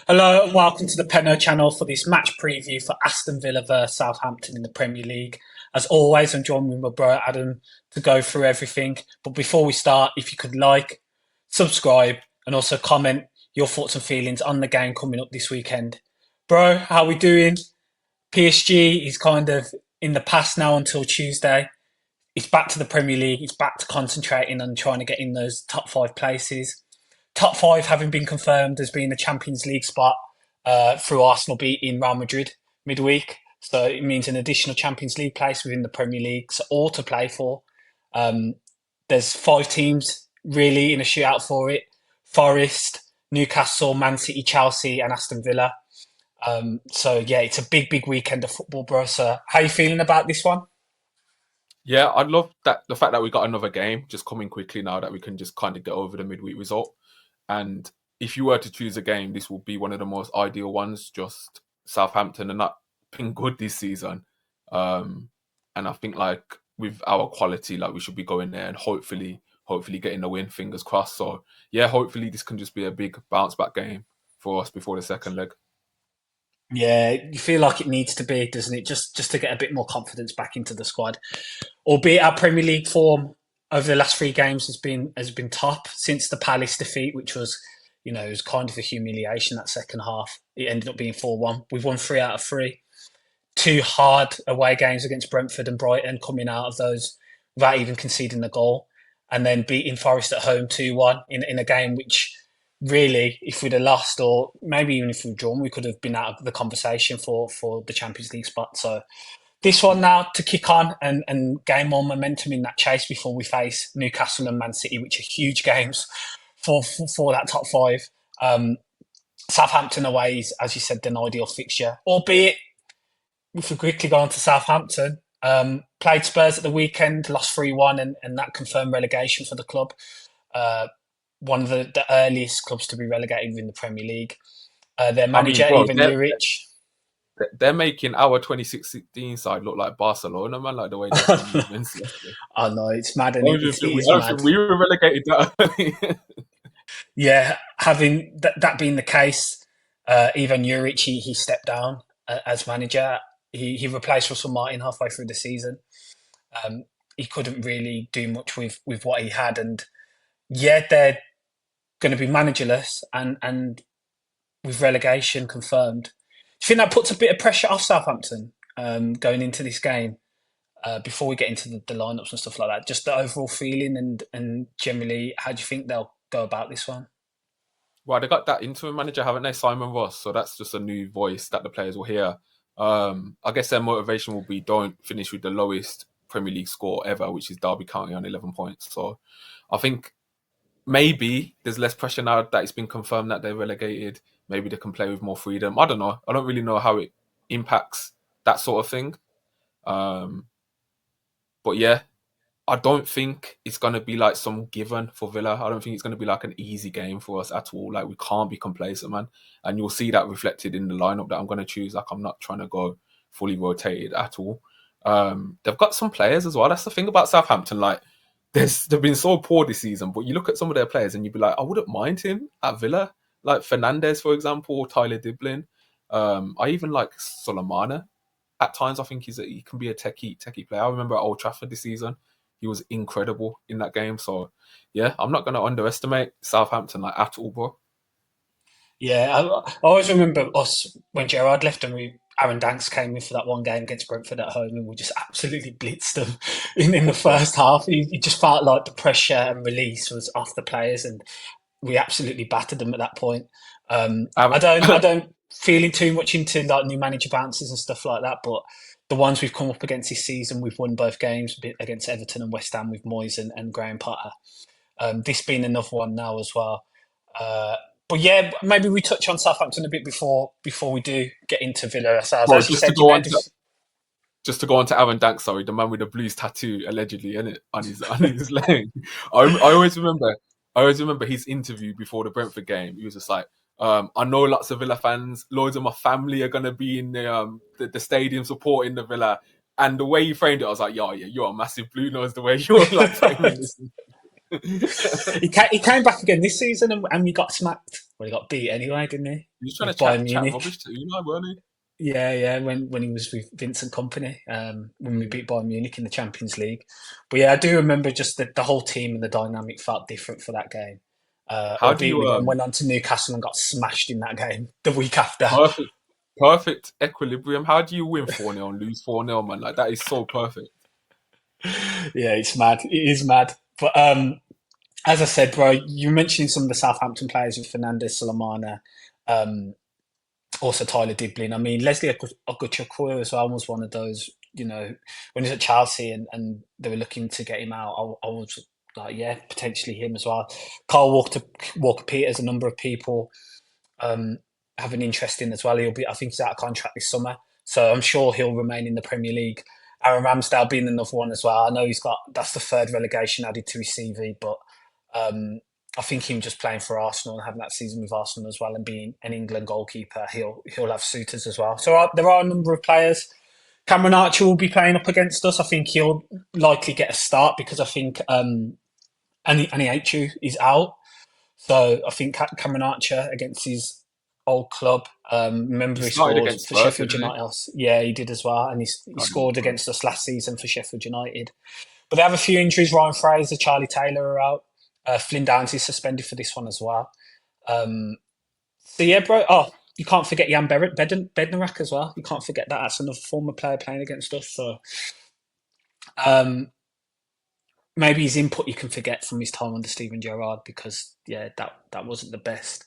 Hello and welcome to the Penno Channel for this match preview for Aston Villa versus Southampton in the Premier League. As always, I'm joined with my brother Adam to go through everything. But before we start, if you could like, subscribe, and also comment your thoughts and feelings on the game coming up this weekend. Bro, how we doing? PSG is kind of in the past now until Tuesday. It's back to the Premier League. It's back to concentrating on trying to get in those top five places. Top five having been confirmed as being a Champions League spot through Arsenal beating Real Madrid midweek. So it means an additional Champions League place within the Premier League, so all to play for. Um, there's five teams really in a shootout for it: Forest, Newcastle, Man City, Chelsea, and Aston Villa. So yeah, it's a big weekend of football, bro. So how are you feeling about this one? Yeah, I love that the fact that we got another game just coming quickly now that we can just kind of get over the midweek result. And if you were to choose a game, this will be one of the most ideal ones. Just Southampton and not been good this season, and I think like with our quality, like we should be going there and hopefully getting the win. Fingers crossed. So yeah, hopefully this can just be a big bounce back game for us before the second leg. Yeah, you feel like it needs to be, doesn't it? Just to get a bit more confidence back into the squad. Albeit our Premier League form over the last three games has been top since the Palace defeat, which was, it was kind of a humiliation that second half. It ended up being 4-1. We've won three out of three. Two hard away games against Brentford and Brighton coming out of those without even conceding the goal. And then beating Forest at home 2-1 in a game which really, if we'd have lost or maybe even if we'd drawn, we could have been out of the conversation for the Champions League spot. So this one now to kick on and gain more momentum in that chase before we face Newcastle and Man City, which are huge games for that top five. Um, Southampton away is, as you said, an ideal fixture, albeit if we quickly go on to Southampton, played Spurs at the weekend, lost 3-1, and that confirmed relegation for the club. Uh, One of the earliest clubs to be relegated in the Premier League. Their I mean, manager, bro, Ivan Juric. they're making our 2016 side look like Barcelona, man. Like the way they've done movements yesterday. I know, it's mad, I and don't even it think we, is I don't mad. think we were relegated that early. Yeah, having that being the case, Ivan Juric, he stepped down as manager. He replaced Russell Martin halfway through the season. Um, he couldn't really do much with what he had, and yeah, they're going to be managerless, and with relegation confirmed. Do you think that puts a bit of pressure off Southampton going into this game? Before we get into the lineups and stuff like that, just the overall feeling and generally, how do you think they'll go about this one? Well, they got that interim manager, haven't they, Simon Ross? So that's just a new voice that the players will hear. I guess their motivation will be don't finish with the lowest Premier League score ever, which is Derby County on 11 points. So I think maybe there's less pressure now that it's been confirmed that they're relegated. Maybe they can play with more freedom. I don't know. I don't really know how it impacts that sort of thing. Um, but yeah, I don't think it's going to be like some given for Villa. I don't think it's going to be like an easy game for us at all. Like we can't be complacent, man. And you'll see that reflected in the lineup that I'm going to choose. Like I'm not trying to go fully rotated at all. They've got some players as well. That's the thing about Southampton. Like they've been so poor this season, but you look at some of their players and you'd be like, I wouldn't mind him at Villa. Like Fernandez, for example, or Tyler Diblin. I even like Solomana. At times, I think he can be a techie player. I remember at Old Trafford this season, he was incredible in that game. So, yeah, I'm not going to underestimate Southampton like at all, bro. Yeah, I always remember us when Gerard left and Aaron Danks came in for that one game against Brentford at home and we just absolutely blitzed them in the Yeah. first half. It just felt like the pressure and release was off the players and we absolutely battered them at that point. I Um, don't feeling too much into like new manager bounces and stuff like that, but the ones we've come up against this season, we've won both games against Everton and West Ham with Moyes and Graham Potter. This being another one now as well. Uh, but yeah, maybe we touch on Southampton a bit before we do get into Villa ourselves. bro, As you said, you made this. just to go on to Aaron Dank, sorry, the man with the blues tattoo allegedly in it on his leg. I always remember his interview before the Brentford game. He was just like, I know lots of Villa fans, loads of my family are gonna be in the stadium supporting the Villa. And the way you framed it, I was like, yeah, you're a massive blue nose. The way you're like framing this. He came back again this season and we got smacked. Well, he got beat anyway, didn't he? He was trying to With Bayern chat Munich. rubbish to Unai, weren't he? Yeah, yeah. When he was with Vincent Company, when we Yeah. beat Bayern Munich in the Champions League. But yeah, I do remember just the whole team and the dynamic felt different for that game. How do Albeit you we then went on to Newcastle and got smashed in that game the week after. perfect perfect equilibrium? How do you win 4-0 and lose 4-0, man? Like that is so perfect. Yeah, it's mad. It is mad. But as I said, bro, you mentioned some of the Southampton players with Fernandez, Solomana, um, also Tyler Diblin. I mean, Leslie Ogochukwu as well was one of those. You know, when he was at Chelsea and they were looking to get him out, I was like, yeah, potentially him as well. Carl Walker Peters, a number of people um, have an interest in as well. I think he's out of contract this summer, so I'm sure he'll remain in the Premier League. Aaron Ramsdale being another one as well. I know that's the third relegation added to his CV, but um, I think him just playing for Arsenal and having that season with Arsenal as well and being an England goalkeeper, he'll have suitors as well. So there are a number of players. Cameron Archer will be playing up against us. I think he'll likely get a start because I think Anichu is out. So I think Cameron Archer against his old club. He Remember he started scored against for Spurs, Sheffield didn't he? United. Yeah, he did as well, and he God, no scored Spurs. against us last season for Sheffield United. But they have a few injuries. Ryan Fraser, Charlie Taylor are out. Flynn Downs is suspended for this one as well. Um, so yeah, bro. Oh, you can't forget Jan Bednarak as well. You can't forget that. That's another former player playing against us. So um, maybe his input you can forget from his time under Steven Gerrard because yeah, that wasn't the best.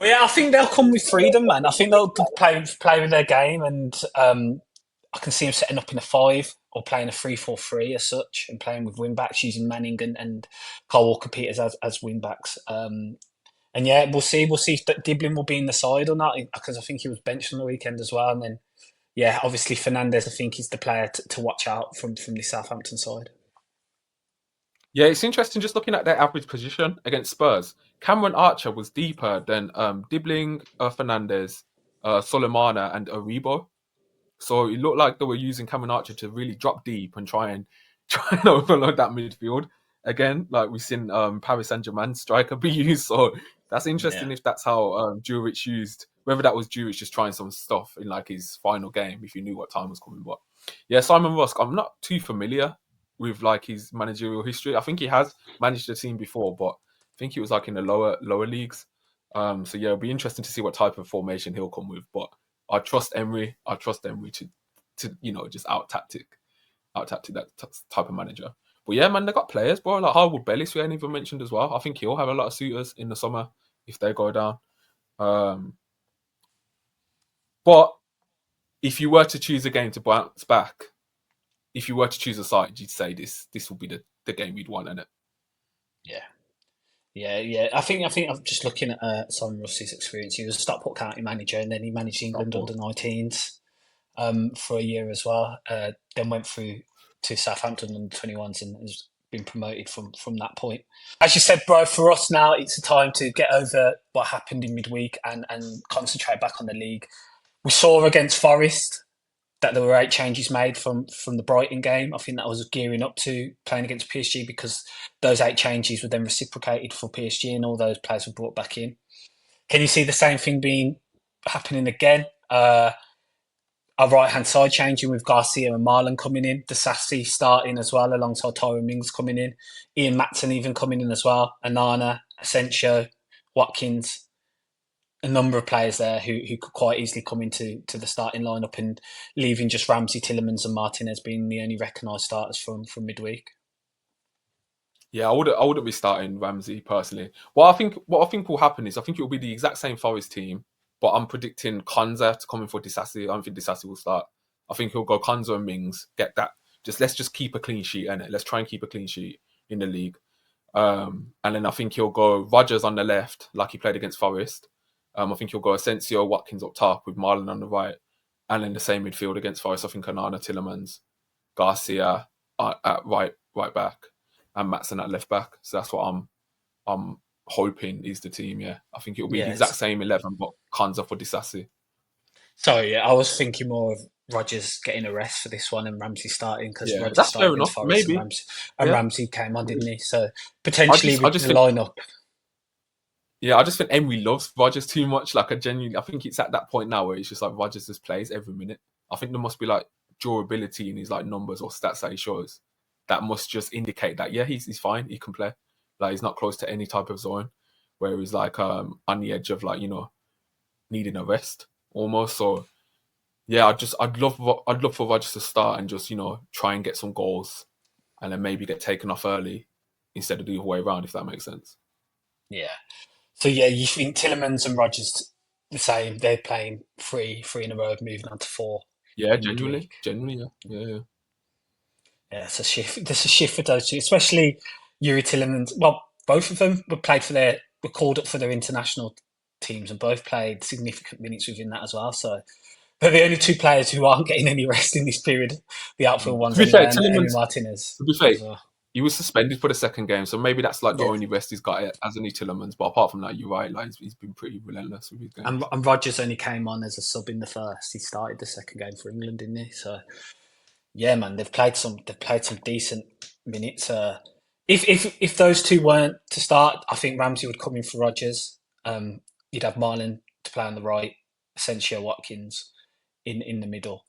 Well, yeah, I think they'll come with freedom, man. I think they'll play with their game, and I can see them setting up in a five or playing a 3-4-3 as such, and playing with wing backs using Manning and Carl Walker Peters as wing backs. And yeah, we'll see. We'll see if Diblin will be in the side or not because I think he was benched on the weekend as well. And then yeah, obviously Fernandez, I think, is the player to watch out from the Southampton side. Yeah, it's interesting just looking at their average position against Spurs. Cameron Archer was deeper than Dibbling, Fernandez, Solomana, and Aribo. So it looked like they were using Cameron Archer to really drop deep and try and overload that midfield again, like we've seen Paris Saint Germain striker be used. So that's Yeah. interesting if that's how Juric used. Whether that was Juric just trying some stuff in like his final game, if you knew what time was coming. But yeah, Simon Rusk, I'm not too familiar with like his managerial history. I think he has managed a team before, but I think he was like in the lower leagues. So yeah, it'll be interesting to see what type of formation he'll come with. But I trust Emery. I trust Emery to just out tactic that type of manager. But yeah, man, they got players, bro. Like Harwood Bellis, we ain't even mentioned as well. I think he'll have a lot of suitors in the summer if they go down. Um, but if you were to choose a game to bounce back, if you were to choose a side, you'd say this will be the game you'd want, innit? Yeah. Yeah, yeah. I think I'm just looking at Simon Russ's experience. He was a Stockport County manager, and then he managed England Stockport. under 19s for a year as well. Then went through to Southampton under 21s and has been promoted from that point. As you said, bro, for us now, it's a time to get over what happened in midweek and concentrate back on the league. We saw against Forest that there were 8 changes made from the Brighton game. I think that was gearing up to playing against PSG because those 8 changes were then reciprocated for PSG and all those players were brought back in. Can you see the same thing being happening again? Our right hand side changing with Garcia and Marlon coming in, Sassy starting as well alongside Tyrone Mings coming in, Ian Matson even coming in as well, Anana, Asensio, Watkins, a number of players there who could quite easily come into the starting lineup and leaving just Ramsey, Tillemans, and Martinez being the only recognised starters from midweek. Yeah, I wouldn't be starting Ramsey personally. What I think will happen is I think it will be the exact same Forest team, but I'm predicting Konza to come in for Disassi. I don't think Disassi will start. I think he'll go Konza and Mings, get that. Let's just keep a clean sheet in it. Let's try and keep a clean sheet in the league. And then I think he'll go Rogers on the left, like he played against Forest. I think he'll go Asensio, Watkins up top with Marlon on the right, and then the same midfield against Forest. I think Anana, Tillemans, Garcia at right back, and Matson at left back. So that's what I'm hoping is the team. Yeah, I think it'll be the exact Yes. same 11, but Kanza for Disassi. Sorry, yeah, I was thinking more of Rodgers getting a rest for this one and Ramsey starting because Yeah, Rodgers that's fair started against enough. Forest Maybe. And Yeah. Ramsey came on, didn't he? So I potentially just I with just the think lineup, yeah, I just think Emery loves Rodgers too much. Like I think it's at that point now where it's just like Rodgers just plays every minute. I think there must be like durability in his like numbers or stats that he shows that must just indicate that yeah, he's fine, he can play. Like he's not close to any type of zone where he's like on the edge of like, needing a rest almost. So yeah, I'd love for Rodgers to start and just, try and get some goals and then maybe get taken off early instead of the other way around, if that makes sense. yeah. So yeah, you think Tillemans and Rodgers the same? They're playing three in a row, moving on to four Yeah, in midweek. genuinely, yeah. Yeah, yeah. Yeah, it's a shift. There's a shift for those two, especially Yuri Tillemans. Well, both of them were called up for their international teams and both played significant minutes within that as well. So they're the only two players who aren't getting any rest in this period. The outfield To ones be fair, anyway, and Emi Tillemans, Martinez to be fair, as well. he was suspended for the second game, so maybe that's like the Yeah, only rest he's got as any Tillemans. But apart from that, you're right. Like he's been pretty relentless with his games. and Rodgers only came on as a sub in the first. He started the second game for England, didn't he? So yeah, man, they've played some decent minutes. If those two weren't to start, I think Ramsey would come in for Rodgers. You'd have Marlon to play on the right, Asensio Watkins in the middle.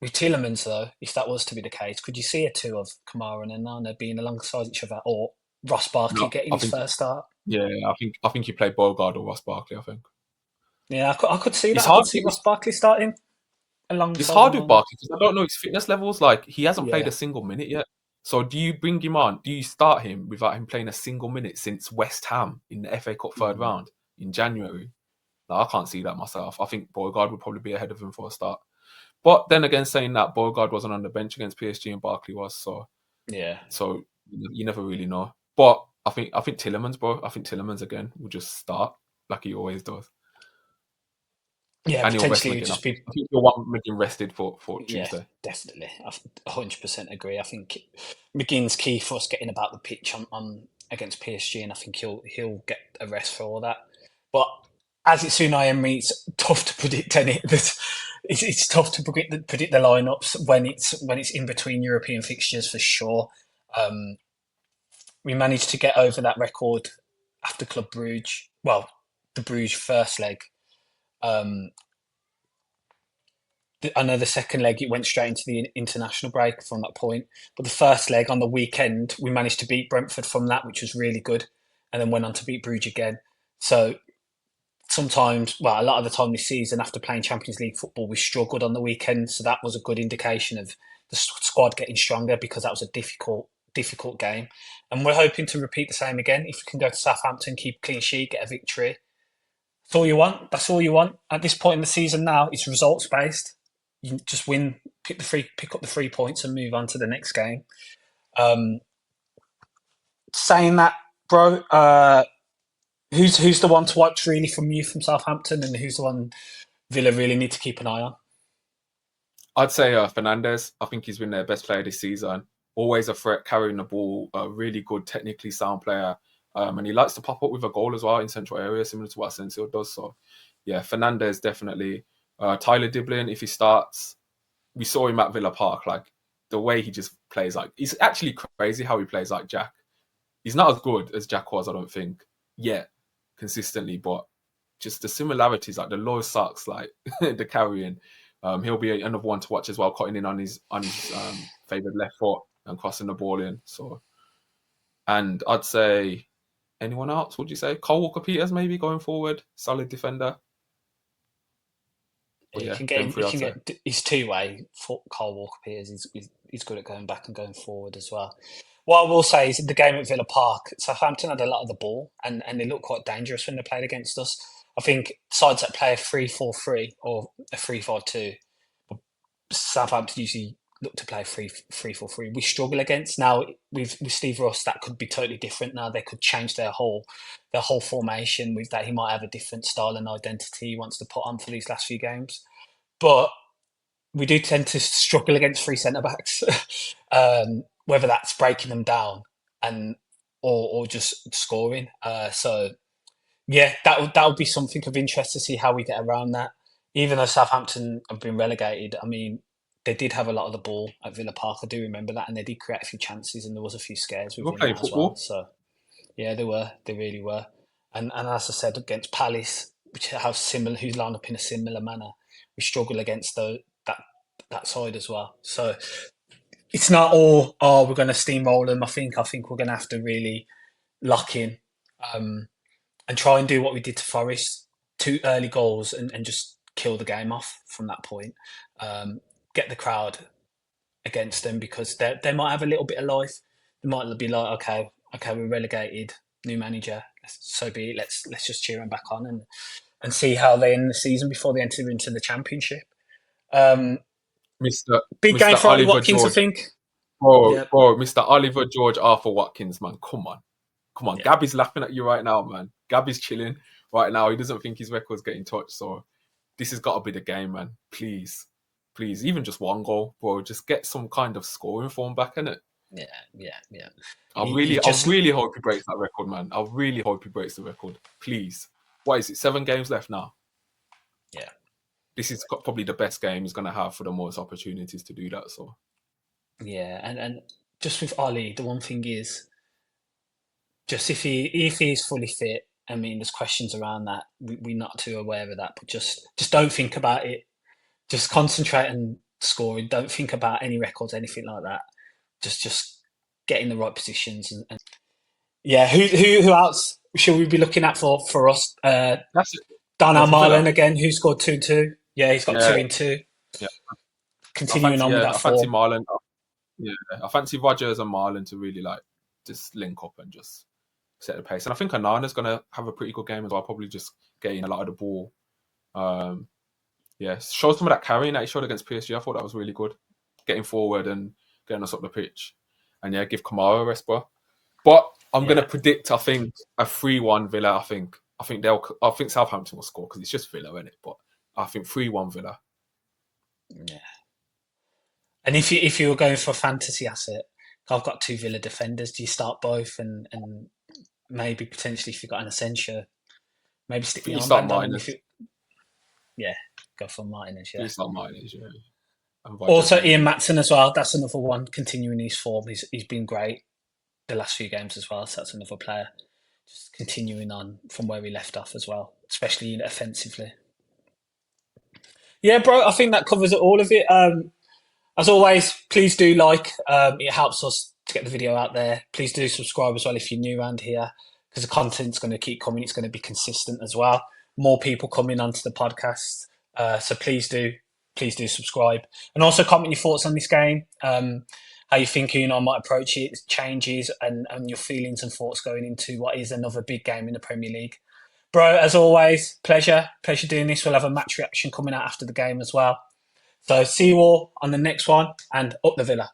With Tielemans though, if that was to be the case, could you see a two of Kamara and Onana being alongside each other, or Ross Barkley No, getting I his think first start? yeah, I think you play Bogard or Ross Barkley. I think Yeah, I could see it's that. I hard. could see Ross Barkley starting It's alongside hard with Onana. Barkley because I don't know his fitness levels. Like he hasn't played Yeah. a single minute yet. So do you bring him on? Do you start him without him playing a single minute since West Ham in the FA Cup third Mm. round in January? Like, I can't see that myself. I think Beauregard would probably be ahead of him for a start. But then again, saying that Beauregard wasn't on the bench against PSG and Barkley was, Yeah. so you never really know. But I think Tillemans, bro. I think Tillemans again will just start like he always does, Yeah, and he'll rest potentially it would McGinn. just be. I think he'll want McGinn rested for Yeah, Tuesday. definitely. I 100% agree. I think McGinn's key for us getting about the pitch on against PSG, and I think he'll get a rest for all that. But as it's Unai Emery, it's tough to predict any. It's tough to predict the lineups when it's in between European fixtures for sure. Um, we managed to get over that record after Club Brugge. Well, the Bruges first leg. Um, I know the second leg it went straight into the international break from that point, but the first leg on the weekend we managed to beat Brentford from that, which was really good, and then went on to beat Bruges again. So sometimes, well, a lot of the time this season after playing Champions League football, we struggled on the weekend, so that was a good indication of the squad getting stronger because that was a difficult game, and we're hoping to repeat the same again. If we can go to Southampton, keep a clean sheet, get a victory, that's all you want. That's all you want at this point in the season. Now it's results based. You just win, pick up the 3 points, and move on to the next game. Um, saying that, bro, who's the one to watch really from you from Southampton, and who's the one Villa really need to keep an eye on? I'd say Fernandez. I think he's been their best player this season. Always a threat, carrying the ball. A really good, technically sound player, and he likes to pop up with a goal as well in central areas, similar to what Asensio does. So, yeah, Fernandez definitely. Tyler Diblin, if he starts, we saw him at Villa Park. Like the way he just plays, like he's actually crazy how he plays like Jack. He's not as good as Jack was, I don't think, yet consistently, but just the similarities, like the low socks, like the carrying. He'll be another one to watch as well, cutting in on his favoured left foot and crossing the ball in. So, and I'd say anyone else? Would you say Cole Walker Peters maybe going forward, solid defender? But You yeah, can get them him. three You I'd can say. get. He's two way. For Kyle Walker Peters, he's good at going back and going forward as well. What I will say is, in the game at Villa Park, Southampton had a lot of the ball, and they looked quite dangerous when they played against us. I think sides that play a 3-4-3 or a 3-5-2, Southampton usually look to play 3-4-3. We struggle against now with Steve Ross. That could be totally different. Now they could change their whole formation with that. He might have a different style and identity he wants to put on for these last few games. But we do tend to struggle against three centre backs, whether that's breaking them down and or just scoring. So yeah, that would be something of interest to see how we get around that. even though Southampton have been relegated, I mean, they did have a lot of the ball at Villa Park. I do remember that, and they did create a few chances, and there was a few scares They were within playing that as well. football. So yeah, they were. They really were. And as I said, against Palace, which have similar, who's lined up in a similar manner, we struggle against that that side as well. So it's not all, oh, we're going to steamroll them. I think we're going to have to really lock in, um, and try and do what we did to Forest, two early goals, and just kill the game off from that point. Um, get the crowd against them because they might have a little bit of life. They might be like, okay, we're relegated, new manager, so be it. Let's just cheer them back on and see how they end the season before they enter into the championship. Um, Mr. big game Mr. for Ollie Oliver Watkins, I George. think. Bro, Yeah, bro, Mr. Oliver George Arthur Watkins, man. Come on. Come on. yeah, Gabby's laughing at you right now, man. Gabby's chilling right now. He doesn't think his record's getting touched. So this has got to be the game, man. Please. Please. Even just one goal, bro. Just get some kind of scoring form back in it. yeah, yeah, yeah. I He just, really hope he breaks that record, man. I really hope he breaks the record. Please. What is it? 7 games left now. yeah, This is probably the best game he's going to have for the most opportunities to do that. So yeah. And just with Ollie, the one thing is, just if he's fully fit. I mean, there's questions around that. We're not too aware of that, but just don't think about it. Just concentrate on scoring. Don't think about any records, anything like that. Just get in the right positions and yeah. Who else should we be looking at for us? that's it. Darnell Well, for Marlin Villa, again, who scored 2-2. Yeah, he's got yeah, two in two. yeah. Continuing on with that I fancy form. Marlon. Yeah, I fancy Rogers and Marlon to really like just link up and just set the pace. And I think Anana's going to have a pretty good game as well. Probably just getting a lot of the ball. Um, yeah, show some of that carrying that he showed against PSG. I thought that was really good. Getting forward and getting us up the pitch. And yeah, give Kamara a rest, bro. But I'm going to Yeah, predict, I think, a 3-1 Villa. I think Southampton will score because it's just Villa, isn't it? But I think 3-1 Villa. yeah. And if you were going for a fantasy asset, I've got two Villa defenders. Do you start both and maybe potentially if you've got an Asensio, maybe I stick the think you start armband on him if Martinez. you yeah, go for Martinez, You yeah. start Martinez, yeah. And Rogers Also Ian maybe. Matson as well. That's another one continuing his form. He's been great the last few games as well. So that's another player just continuing on from where we left off as well, especially offensively. Yeah, bro, I think that covers all of it. As always, please do like. It helps us to get the video out there. Please do subscribe as well if you're new around here because the content's going to keep coming. It's going to be consistent as well. More people coming onto the podcast. So please do subscribe and also comment your thoughts on this game. How you think Unai might approach it, changes, and your feelings and thoughts going into what is another big game in the Premier League. Bro, as always, pleasure doing this. We'll have a match reaction coming out after the game as well. So see you all on the next one and up the Villa.